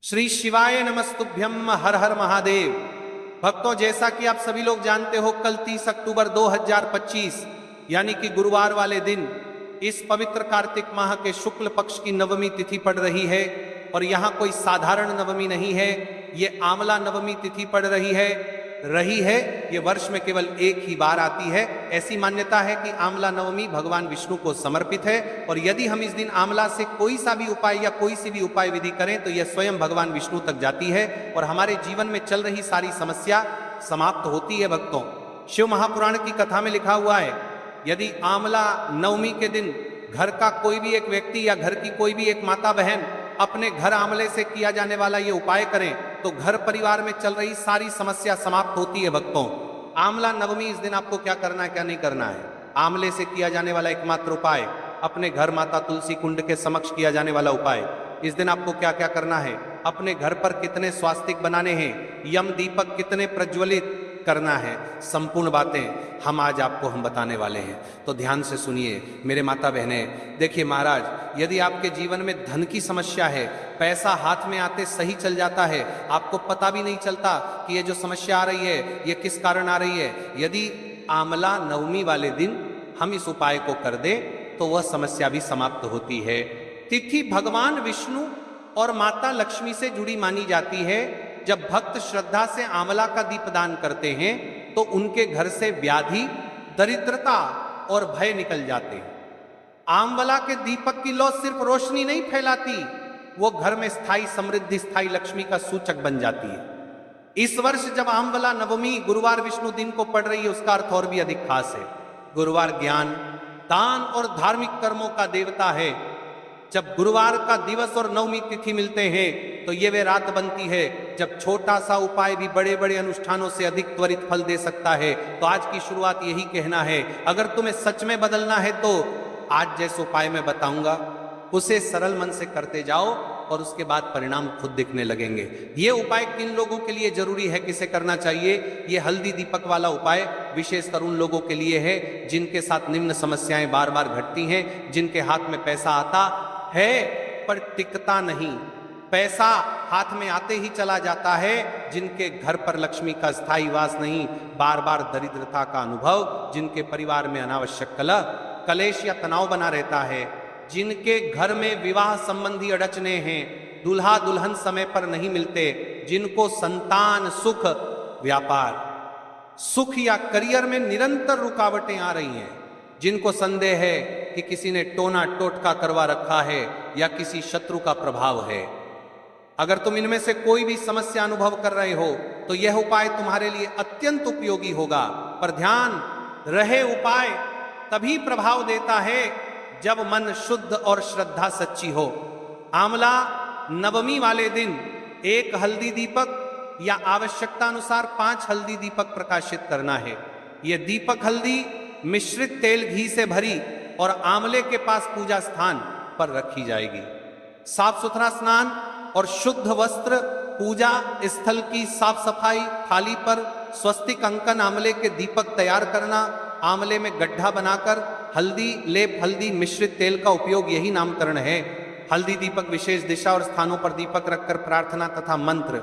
श्री शिवाय नमस्तुभ्यम। हर हर महादेव। भक्तों, जैसा कि आप सभी लोग जानते हो, कल 30 अक्टूबर 2025 यानी कि गुरुवार वाले दिन इस पवित्र कार्तिक माह के शुक्ल पक्ष की नवमी तिथि पड़ रही है। और यहाँ कोई साधारण नवमी नहीं है, ये आंवला नवमी तिथि पड़ रही है। ये वर्ष में केवल एक ही बार आती है। ऐसी मान्यता है कि आंवला नवमी भगवान विष्णु को समर्पित है, और यदि हम इस दिन आंवला से कोई सा भी उपाय या कोई सी भी उपाय विधि करें तो यह स्वयं भगवान विष्णु तक जाती है और हमारे जीवन में चल रही सारी समस्या समाप्त होती है। भक्तों, शिव महापुराण की कथा में लिखा हुआ है, यदि आंवला नवमी के दिन घर का कोई भी एक व्यक्ति या घर की कोई भी एक माता बहन अपने घर आंवले से किया जाने वाला ये उपाय करें तो घर परिवार में चल रही सारी समस्या समाप्त होती है। भक्तों, आंवला नवमी इस दिन आपको क्या करना है, क्या नहीं करना है। आंवले से किया जाने वाला एकमात्र उपाय, अपने घर माता तुलसी कुंड के समक्ष किया जाने वाला उपाय। इस दिन आपको क्या क्या करना है, अपने घर पर कितने स्वास्तिक बनाने हैं, यम दीपक कितने प्रज्वलित करना है, संपूर्ण बातें हम बताने वाले हैं। तो ध्यान से सुनिए मेरे माता बहनें। देखिए महाराज, यदि आपके जीवन में धन की समस्या है, पैसा हाथ में आते सही चल जाता है, आपको पता भी नहीं चलता कि ये जो समस्या आ रही है ये किस कारण आ रही है, यदि आंवला नवमी वाले दिन हम इस उपाय को कर दें तो वह समस्या भी समाप्त होती है। तिथि भगवान विष्णु और माता लक्ष्मी से जुड़ी मानी जाती है। जब भक्त श्रद्धा से आंवला का दीपदान करते हैं तो उनके घर से व्याधि, दरिद्रता और भय निकल जाते हैं। आंवला के दीपक की लौ सिर्फ रोशनी नहीं फैलाती, वो घर में स्थायी समृद्धि, स्थायी लक्ष्मी का सूचक बन जाती है। इस वर्ष जब आंवला नवमी गुरुवार विष्णु दिन को पड़ रही है, उसका अर्थ और भी अधिक खास है। गुरुवार ज्ञान, दान और धार्मिक कर्मों का देवता है। जब गुरुवार का दिवस और नवमी तिथि मिलते हैं तो ये वे रात बनती है जब छोटा सा उपाय भी बड़े बड़े अनुष्ठानों से अधिक त्वरित फल दे सकता है। तो आज की शुरुआत यही कहना है, अगर तुम्हें सच में बदलना है तो आज जैसे उपाय मैं बताऊंगा उसे सरल मन से करते जाओ और उसके बाद परिणाम खुद दिखने लगेंगे। ये उपाय किन लोगों के लिए जरूरी है, किसे करना चाहिए? ये हल्दी दीपक वाला उपाय विशेषकर उन लोगों के लिए है जिनके साथ निम्न समस्याएं बार बार घटती हैं, जिनके हाथ में पैसा आता है पर टिकता नहीं, पैसा हाथ में आते ही चला जाता है, जिनके घर पर लक्ष्मी का स्थायी वास नहीं, बार बार दरिद्रता का अनुभव, जिनके परिवार में अनावश्यक कलेश या तनाव बना रहता है, जिनके घर में विवाह संबंधी अड़चने हैं, दूल्हा दुल्हन समय पर नहीं मिलते, जिनको संतान सुख, व्यापार सुख या करियर में निरंतर रुकावटें आ रही हैं, जिनको संदेह है कि किसी ने टोना टोटका करवा रखा है या किसी शत्रु का प्रभाव है। अगर तुम इनमें से कोई भी समस्या अनुभव कर रहे हो तो यह उपाय तुम्हारे लिए अत्यंत उपयोगी होगा। पर ध्यान रहे, उपाय तभी प्रभाव देता है जब मन शुद्ध और श्रद्धा सच्ची हो। आंवला नवमी वाले दिन एक हल्दी दीपक या आवश्यकता अनुसार 5 हल्दी दीपक प्रकाशित करना है। यह दीपक हल्दी मिश्रित तेल घी से भरी और आंवले के पास पूजा स्थान पर रखी जाएगी। साफ सुथरा स्नान और शुद्ध वस्त्र, पूजा स्थल की साफ सफाई, थाली पर स्वस्तिक अंकन, आंवले के दीपक तैयार करना, आंवले में गड्ढा बनाकर हल्दी लेप, हल्दी मिश्रित तेल का उपयोग, यही नामकरण है। हल्दी दीपक विशेष दिशा और स्थानों पर दीपक रखकर प्रार्थना तथा मंत्र।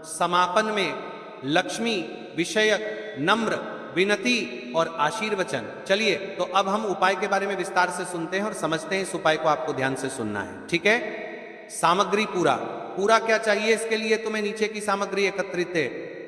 समापन में लक्ष्मी विषयक नम्र विनती और आशीर्वचन। चलिए तो अब हम उपाय के बारे में विस्तार से सुनते हैं और समझते हैं। इस उपाय को आपको ध्यान से सुनना है, ठीक है? सामग्री पूरा क्या चाहिए इसके लिए तुम्हें नीचे की सामग्री एकत्रित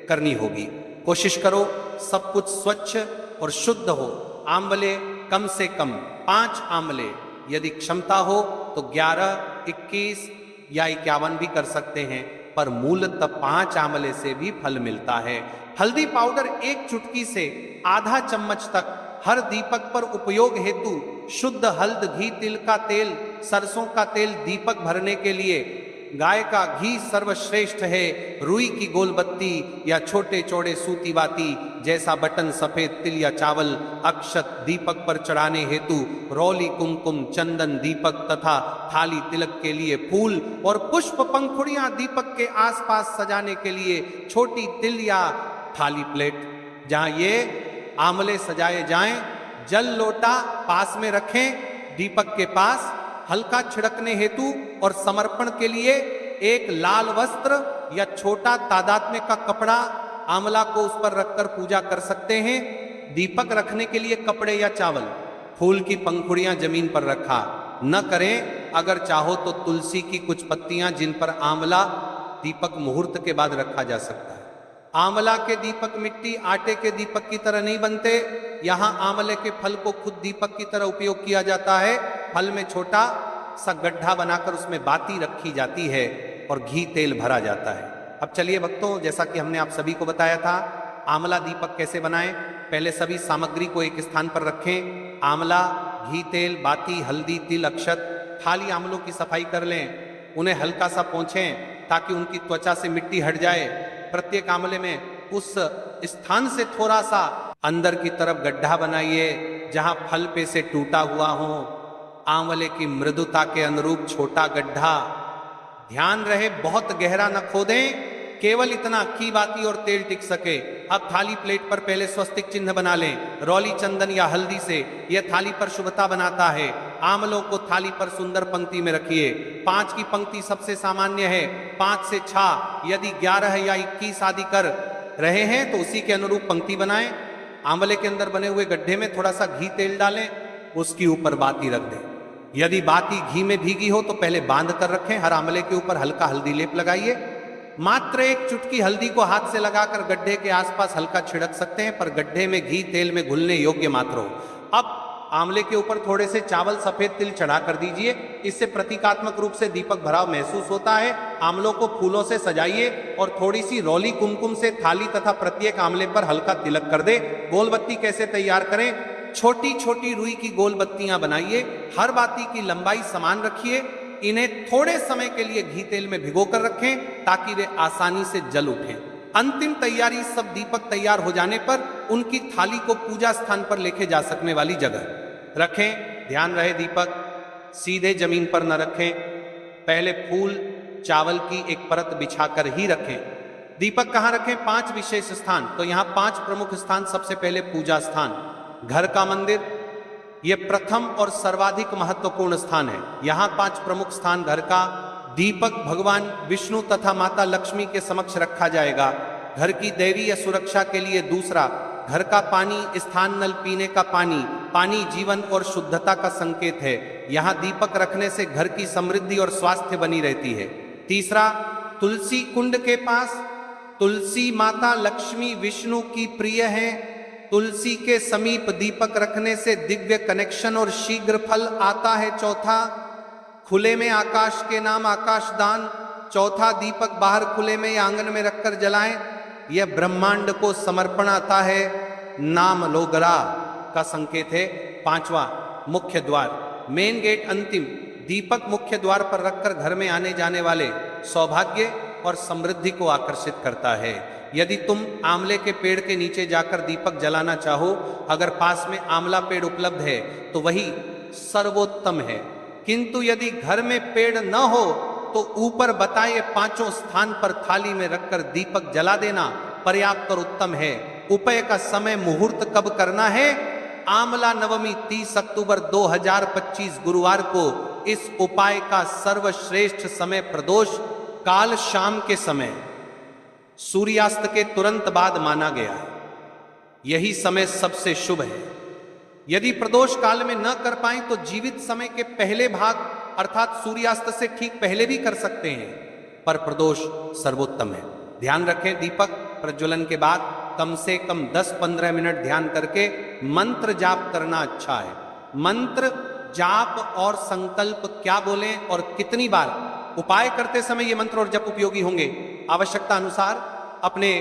करनी होगी। कोशिश करो सब कुछ स्वच्छ और शुद्ध हो। आंवले कम से कम 5 आंवले, यदि क्षमता हो तो 11, 21 या 51 भी कर सकते हैं, पर मूलतः 5 आंवले से भी फल मिलता है। हल्दी पाउडर 1 चुटकी से आधा चम्मच तक हर दीपक पर उपयोग हेतु शुद्ध हल्द, घी, तिल का तेल, सरसों का तेल दीपक भरने के लिए। गाय का घी सर्वश्रेष्ठ है। रुई की गोलबत्ती या छोटे चौड़े सूती बाती जैसा बटन, सफेद तिल या चावल, अक्षत दीपक पर चढ़ाने हेतु, रौली, कुमकुम, चंदन दीपक तथा थाली तिलक के लिए फूल और पुष्प पंखुड़ियां दीपक के आसपास सजाने के लिए छोटी तिल या थाली प्लेट जहां ये आंवले सजाए जाएं। जल लोटा पास में रखें, दीपक के पास हल्का छिड़कने हेतु और समर्पण के लिए एक लाल वस्त्र या छोटा तादात्म्य का कपड़ा आंवला को उस पर रखकर पूजा कर सकते हैं। दीपक रखने के लिए कपड़े या चावल, फूल की पंखुड़ियां जमीन पर रखा न करें। अगर चाहो तो तुलसी की कुछ पत्तियां जिन पर आंवला दीपक मुहूर्त के बाद रखा जा सकता है। आंवला के दीपक मिट्टी आटे के दीपक की तरह नहीं बनते। यहां आंवले के फल को खुद दीपक की तरह उपयोग किया जाता है। फल में छोटा सा गड्ढा बनाकर उसमें बाती रखी जाती है और घी तेल भरा जाता है। अब चलिए भक्तों, जैसा कि हमने आप सभी को बताया था, आंवला दीपक कैसे बनाएं। पहले सभी सामग्री को एक स्थान पर रखें। आंवला, घी तेल, बाती, हल्दी, तिल, अक्षत। थाली आंवलों की सफाई कर लें, उन्हें हल्का सा पोंछें ताकि उनकी त्वचा से मिट्टी हट जाए। प्रत्येक आंवले में उस स्थान से थोड़ा सा अंदर की तरफ गड्ढा बनाइए जहां फल पे से टूटा हुआ हो। आंवले की मृदुता के अनुरूप छोटा गड्ढा, ध्यान रहे बहुत गहरा न खोदें, केवल इतना कि बाती और तेल टिक सके। अब थाली प्लेट पर पहले स्वस्तिक चिन्ह बना लें रौली चंदन या हल्दी से। यह थाली पर शुभता बनाता है। आंवलों को थाली पर सुंदर पंक्ति में रखिए। 5 की पंक्ति सबसे सामान्य है। 5 से 6, यदि 11 या 21 आदि कर रहे हैं तो उसी के अनुरूप पंक्ति बनाएं। आंवले के अंदर बने हुए गड्ढे में थोड़ा सा घी तेल डालें, उसके ऊपर बाती रख दें। यदि बाती घी में भीगी हो तो पहले बांध कर रखें। हर आंवले के ऊपर हल्का हल्दी लेप लगाइए। मात्र एक चुटकी हल्दी को हाथ से लगाकर गड्ढे के आसपास हल्का छिड़क सकते हैं, पर गड्ढे में घी तेल में घुलने योग्य मात्र हो। अब आंवले के ऊपर थोड़े से चावल सफेद तिल चढ़ा कर दीजिए। इससे प्रतीकात्मक रूप से दीपक भराव महसूस होता है। आंवलों को फूलों से सजाइए और थोड़ी सी रौली कुमकुम से थाली तथा प्रत्येक आंवले पर हल्का तिलक कर दे। गोल बत्ती कैसे तैयार करें? छोटी छोटी रुई की गोल बत्तियां बनाइए। हर बाती की लंबाई समान रखिए। इन्हें थोड़े समय के लिए घी तेल में भिगोकर रखें ताकि वे आसानी से जल उठें। अंतिम तैयारी सब दीपक तैयार हो जाने पर उनकी थाली को पूजा स्थान पर लेके जा सकने वाली जगह रखें। ध्यान रहे दीपक सीधे जमीन पर न रखें। पहले फूल चावल की एक परत बिछाकर ही रखें। दीपक कहां रखें? 5 विशेष स्थान। तो यहां 5 प्रमुख स्थान। सबसे पहले पूजा स्थान, घर का मंदिर, यह प्रथम और सर्वाधिक महत्वपूर्ण स्थान है। यहां 5 प्रमुख स्थान घर का। दीपक भगवान विष्णु तथा माता लक्ष्मी के समक्ष रखा जाएगा। घर की दैवीय सुरक्षा के लिए दूसरा, घर का पानी, स्थान नल पीने का पानी। पानी जीवन और शुद्धता का संकेत है। यहां दीपक रखने से घर की समृद्धि और स्वास्थ्य बनी रहती है। तीसरा, तुलसी कुंड के पास। तुलसी माता लक्ष्मी विष्णु की प्रिय है। तुलसी के समीप दीपक रखने से दिव्य कनेक्शन और शीघ्र फल आता है। चौथा, खुले में आकाश के नाम आकाशदान। चौथा, दीपक बाहर खुले में या आंगन में रखकर जलाएं, यह ब्रह्मांड को समर्पण आता है। नाम लोगरा का संकेत है। पांचवा, मुख्य द्वार, मेन गेट, अंतिम। दीपक मुख्य द्वार पर रखकर घर में आने जाने वाले सौभाग्य और समृद्धि को आकर्षित करता है। यदि तुम आंवले के पेड़ के नीचे जाकर दीपक जलाना चाहो, अगर पास में आंवला पेड़ उपलब्ध है तो वही सर्वोत्तम है। किंतु यदि घर में पेड़ न हो तो ऊपर बताए 5 स्थान पर थाली में रखकर दीपक जला देना पर्याप्त और उत्तम है। उपाय का समय, मुहूर्त कब करना है? आंवला नवमी 30 अक्टूबर 2025 गुरुवार को इस उपाय का सर्वश्रेष्ठ समय प्रदोष काल शाम के समय सूर्यास्त के तुरंत बाद माना गया है। यही समय सबसे शुभ है। यदि प्रदोष काल में न कर पाएं तो जीवित समय के पहले भाग अर्थात सूर्यास्त से ठीक पहले भी कर सकते हैं, पर प्रदोष सर्वोत्तम है। ध्यान रखें, दीपक प्रज्वलन के बाद कम से कम 10-15 मिनट ध्यान करके मंत्र जाप करना अच्छा है। मंत्र जाप और संकल्प क्या बोलें और कितनी बार, उपाय करते समय ये मंत्र और जप उपयोगी होंगे। आवश्यकता अनुसार अपने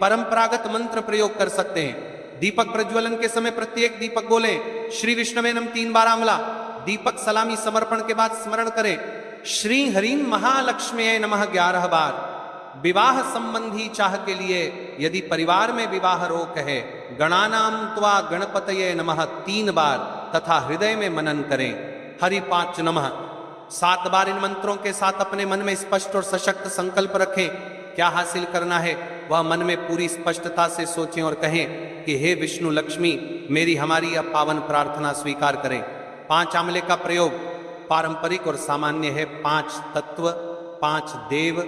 परंपरागत मंत्र प्रयोग कर सकते हैं। दीपक प्रज्वलन के समय प्रत्येक दीपक बोलें श्री विष्णवे नमः 3 बार आंवला। दीपक सलामी समर्पण के बाद स्मरण करें श्री हरिं महालक्ष्मी नमः 11 बार। विवाह संबंधी चाह के लिए यदि परिवार में विवाह रोक है, गणानाम त्वा गणपतये नमः 3 बार तथा हृदय में मनन करें हरि 5 नमः 7 बार। इन मंत्रों के साथ अपने मन में स्पष्ट और सशक्त संकल्प रखें। क्या हासिल करना है वह मन में पूरी स्पष्टता से सोचें और कहें कि हे विष्णु लक्ष्मी, मेरी हमारी यह पावन प्रार्थना स्वीकार करें। 5 आंवले का प्रयोग पारंपरिक और सामान्य है। 5 तत्व 5 देव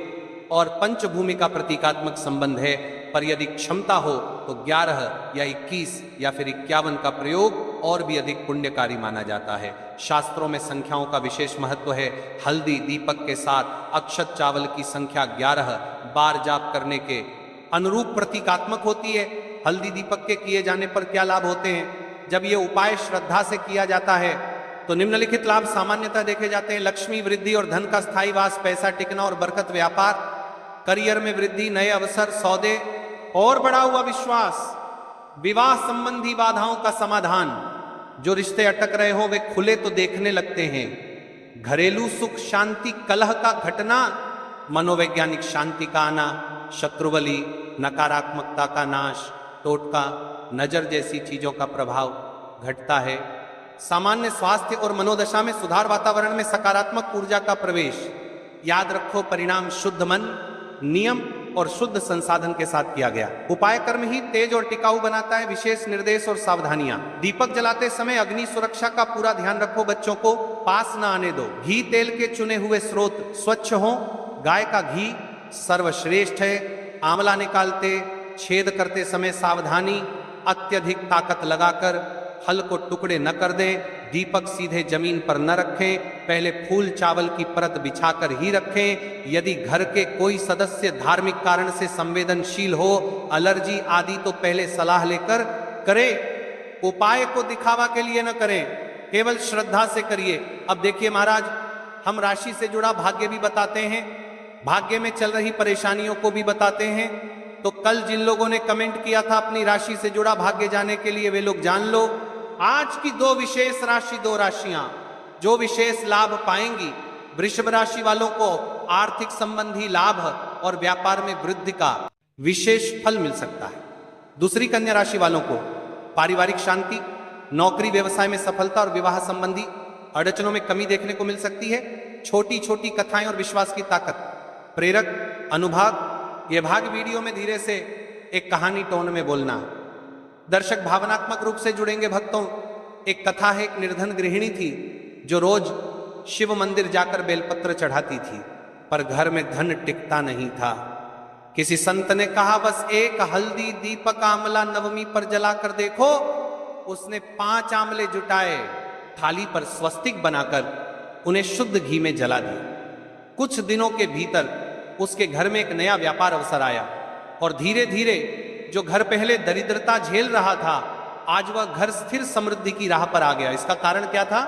और पंचभूमि का प्रतीकात्मक संबंध है, पर यदि क्षमता हो तो 11 या 21 या फिर 51 का प्रयोग और भी अधिक पुण्यकारी माना जाता है। शास्त्रों में संख्याओं का विशेष महत्व है। हल्दी दीपक के साथ अक्षत चावल की संख्या 11 बार जाप करने के अनुरूप प्रतीकात्मक होती है। हल्दी दीपक के किए जाने पर क्या लाभ होते हैं? जब ये उपाय श्रद्धा से किया जाता है तो निम्नलिखित लाभ सामान्यतः देखे जाते हैं। लक्ष्मी वृद्धि और धन का स्थायी वास, पैसा टिकना और बरकत, व्यापार करियर में वृद्धि, नए अवसर, सौदे और बढ़ा हुआ विश्वास, विवाह संबंधी बाधाओं का समाधान, जो रिश्ते अटक रहे हो वे खुले तो देखने लगते हैं, घरेलू सुख शांति, कलह का घटना, मनोवैज्ञानिक शांति का आना, शत्रुबली, नकारात्मकता का नाश, टोटका, नजर जैसी चीजों का प्रभाव घटता है, सामान्य स्वास्थ्य और मनोदशा में सुधार, वातावरण में सकारात्मक ऊर्जा का प्रवेश। याद रखो, परिणाम शुद्ध मन, नियम और शुद्ध संसाधन के साथ किया गया। उपाय कर्म ही तेज और टिकाऊ बनाता है। विशेष निर्देश और सावधानियां। दीपक जलाते समय अग्नि सुरक्षा का पूरा ध्यान रखो। बच्चों को पास न आने दो। घी तेल के चुने हुए स्रोत स्वच्छ हो। गाय का घी सर्वश्रेष्ठ है। आंवला निकालते छेद करते समय सावधानी, अत्यधिक ताकत लगाकर फल को टुकड़े न कर दें। दीपक सीधे जमीन पर न रखें, पहले फूल चावल की परत बिछाकर ही रखें। यदि घर के कोई सदस्य धार्मिक कारण से संवेदनशील हो, एलर्जी आदि, तो पहले सलाह लेकर करें। उपाय को दिखावा के लिए न करें, केवल श्रद्धा से करिए। अब देखिए महाराज, हम राशि से जुड़ा भाग्य भी बताते हैं, भाग्य में चल रही परेशानियों को भी बताते हैं। तो कल जिन लोगों ने कमेंट किया था अपनी राशि से जुड़ा भाग्य जानने के लिए, वे लोग जान लो। आज की 2 विशेष राशि, 2 राशियां जो विशेष लाभ पाएंगी। वृषभ राशि वालों को आर्थिक संबंधी लाभ और व्यापार में वृद्धि का विशेष फल मिल सकता है। दूसरी कन्या राशि वालों को पारिवारिक शांति, नौकरी व्यवसाय में सफलता और विवाह संबंधी अड़चनों में कमी देखने को मिल सकती है। छोटी छोटी कथाएं और विश्वास की ताकत, प्रेरक अनुभाग। यह भाग वीडियो में धीरे से एक कहानी टोन में बोलना। दर्शक भावनात्मक रूप से जुड़ेंगे। भक्तों, एक कथा है, एक निर्धन गृहिणी थी जो रोज शिव मंदिर जाकर बेलपत्र चढ़ाती थी, पर घर में धन टिकता नहीं था। किसी संत ने कहा, बस एक हल्दी दीपक आंवला नवमी पर जलाकर देखो। उसने 5 आंवले जुटाए, थाली पर स्वस्तिक बनाकर उन्हें शुद्ध घी में जला दिया। कुछ दिनों के भीतर उसके घर में एक नया व्यापार अवसर आया और धीरे धीरे जो घर पहले दरिद्रता झेल रहा था, आज वह घर स्थिर समृद्धि की राह पर आ गया। इसका कारण क्या था?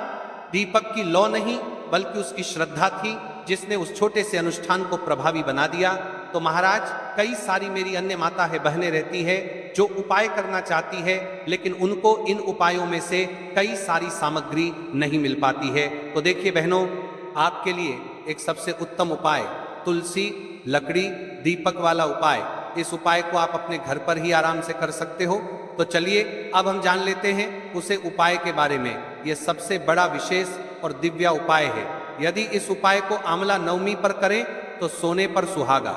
दीपक की लौ नहीं, बल्कि उसकी श्रद्धा थी, जिसने उस छोटे से अनुष्ठान को प्रभावी बना दिया। तो महाराज, कई सारी मेरी अन्य माता है, बहनें रहती है जो उपाय करना चाहती है, लेकिन उनको इन उपायों में से कई सारी सामग्री नहीं मिल पाती है। तो देखिए बहनों, आपके लिए एक सबसे उत्तम उपाय तुलसी, लकड़ी, दीपक वाला उपाय। इस उपाय को आप अपने घर पर ही आराम से कर सकते हो। तो चलिए अब हम जान लेते हैं उसे उपाय के बारे में। यह सबसे बड़ा विशेष और दिव्य उपाय है। यदि इस उपाय को आंवला नवमी पर करें तो सोने पर सुहागा।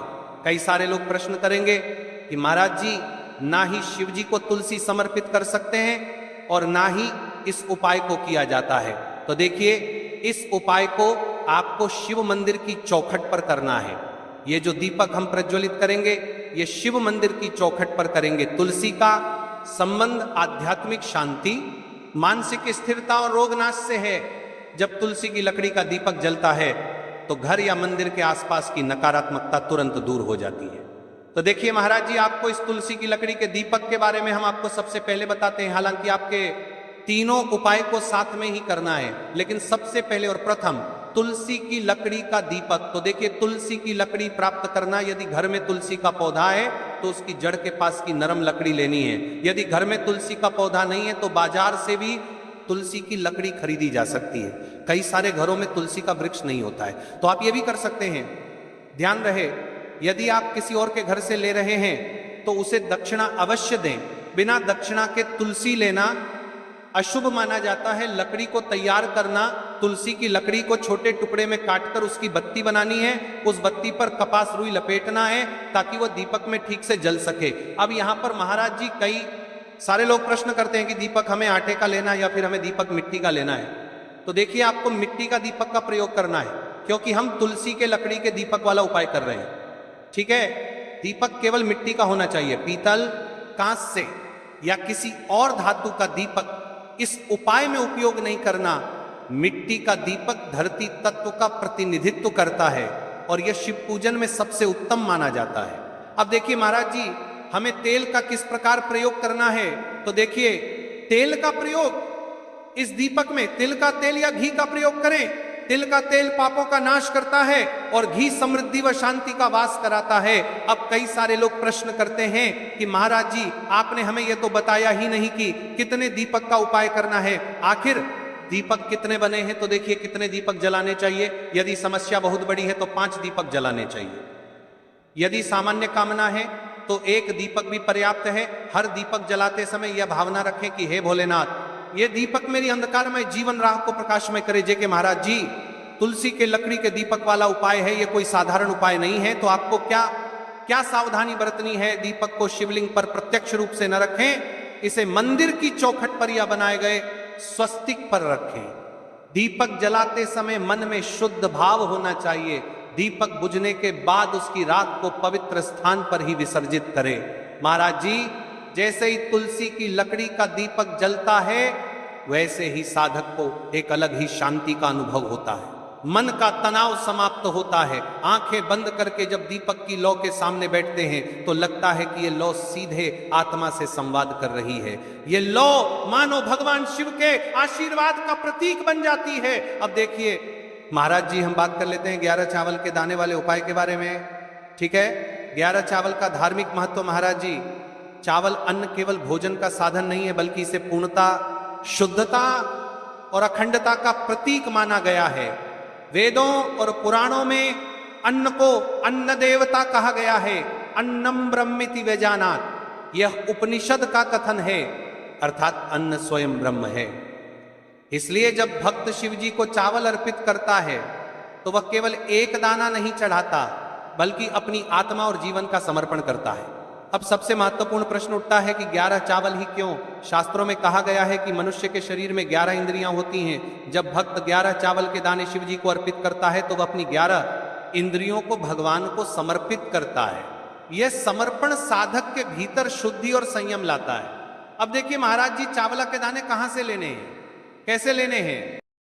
कई सारे लोग प्रश्न करेंगे कि महाराज जी, ना ही शिव जी को तुलसी समर्पित कर सकते हैं और ना ही इस उपाय को किया जाता है। तो देखिए, इस उपाय को आपको शिव मंदिर की चौखट पर करना है। ये जो दीपक हम प्रज्वलित करेंगे, ये शिव मंदिर की चौखट पर करेंगे। तुलसी का संबंध आध्यात्मिक शांति, मानसिक स्थिरता और रोगनाश से है। जब तुलसी की लकड़ी का दीपक जलता है तो घर या मंदिर के आसपास की नकारात्मकता तुरंत दूर हो जाती है। तो देखिए महाराज जी, आपको इस तुलसी की लकड़ी के दीपक के बारे में हम आपको सबसे पहले बताते हैं। हालांकि आपके तीनों उपाय को साथ में ही करना है, लेकिन सबसे पहले और प्रथम तुलसी की लकड़ी का दीपक। तो देखिए, तुलसी की लकड़ी प्राप्त करना, यदि घर में तुलसी का पौधा है तो उसकी जड़ के पास की नरम लकड़ी लेनी है। यदि घर में तुलसी का पौधा नहीं है तो बाजार से भी तुलसी की लकड़ी खरीदी जा सकती है। कई सारे घरों में तुलसी का वृक्ष नहीं होता है, तो आप ये भी कर सकते हैं। ध्यान रहे, यदि आप किसी और के घर से ले रहे हैं तो उसे दक्षिणा अवश्य दें। बिना दक्षिणा के तुलसी लेना अशुभ माना जाता है। लकड़ी को तैयार करना, तुलसी की लकड़ी को छोटे टुकड़े में काटकर उसकी बत्ती बनानी है। उस बत्ती पर कपास रुई लपेटना है ताकि वह दीपक में ठीक से जल सके। अब यहाँ पर महाराज जी, कई सारे लोग प्रश्न करते हैं कि दीपक हमें आटे का लेना है या फिर हमें दीपक मिट्टी का लेना है। तो देखिए, आपको मिट्टी का दीपक का प्रयोग करना है। क्योंकि हम तुलसी के लकड़ी के दीपक वाला उपाय कर रहे हैं। ठीक है, दीपक केवल मिट्टी का होना चाहिए, पीतल, कांच से या किसी और धातु का दीपक इस उपाय में उपयोग नहीं करना। मिट्टी का दीपक धरती तत्व का प्रतिनिधित्व करता है और यह शिव पूजन में सबसे उत्तम माना जाता है। अब देखिए महाराज जी, हमें तेल का किस प्रकार प्रयोग करना है, तो देखिए तेल का प्रयोग इस दीपक में तिल का तेल या घी का प्रयोग करें। तिल का तेल पापों का नाश करता है और घी समृद्धि व शांति का वास कराता है। अब कई सारे लोग प्रश्न करते हैं कि महाराज जी आपने हमें यह तो बताया ही नहीं कि कितने दीपक का उपाय करना है। आखिर दीपक कितने बने हैं, तो देखिए कितने दीपक जलाने चाहिए। यदि समस्या बहुत बड़ी है तो 5 दीपक जलाने चाहिए। यदि सामान्य कामना है तो 1 दीपक भी पर्याप्त है। हर दीपक जलाते समय यह भावना रखें कि हे भोलेनाथ, ये दीपक मेरी अंधकारमय जीवन राह को प्रकाशमय करे। जे के महाराज जी, तुलसी के लकड़ी के दीपक वाला उपाय है, ये कोई साधारण उपाय नहीं है। तो आपको क्या सावधानी बरतनी है? दीपक को शिवलिंग पर प्रत्यक्ष रूप से न रखें, इसे मंदिर की चौखट पर या बनाए गए स्वस्तिक पर रखें। दीपक जलाते समय मन में शुद्ध भाव होना चाहिए। दीपक बुझने के बाद उसकी राख को पवित्र स्थान पर ही विसर्जित करें। महाराज जी, जैसे ही तुलसी की लकड़ी का दीपक जलता है वैसे ही साधक को एक अलग ही शांति का अनुभव होता है, मन का तनाव समाप्त होता है। आंखें बंद करके जब दीपक की लौ के सामने बैठते हैं तो लगता है कि ये लौ सीधे आत्मा से संवाद कर रही है। ये लौ मानो भगवान शिव के आशीर्वाद का प्रतीक बन जाती है। अब देखिए महाराज जी, हम बात कर लेते हैं 11 चावल के दाने वाले उपाय के बारे में। ठीक है, 11 चावल का धार्मिक महत्व। महाराज जी, चावल अन्न केवल भोजन का साधन नहीं है, बल्कि इसे पूर्णता, शुद्धता और अखंडता का प्रतीक माना गया है। वेदों और पुराणों में अन्न को अन्न देवता कहा गया है। अन्नम ब्रह्मिति व्यजानात्, यह उपनिषद का कथन है, अर्थात अन्न स्वयं ब्रह्म है। इसलिए जब भक्त शिव जी को चावल अर्पित करता है तो वह केवल एक दाना नहीं चढ़ाता, बल्कि अपनी आत्मा और जीवन का समर्पण करता है। अब सबसे महत्वपूर्ण प्रश्न उठता है कि 11 चावल ही क्यों? शास्त्रों में कहा गया है कि मनुष्य के शरीर में 11 इंद्रियां होती हैं। जब भक्त 11 चावल के दाने शिव जी को अर्पित करता है तो वह अपनी 11 इंद्रियों को भगवान को समर्पित करता है। यह समर्पण साधक के भीतर शुद्धि और संयम लाता है। अब देखिए महाराज जी, चावल के दाने कहां से लेने हैं, कैसे लेने हैं?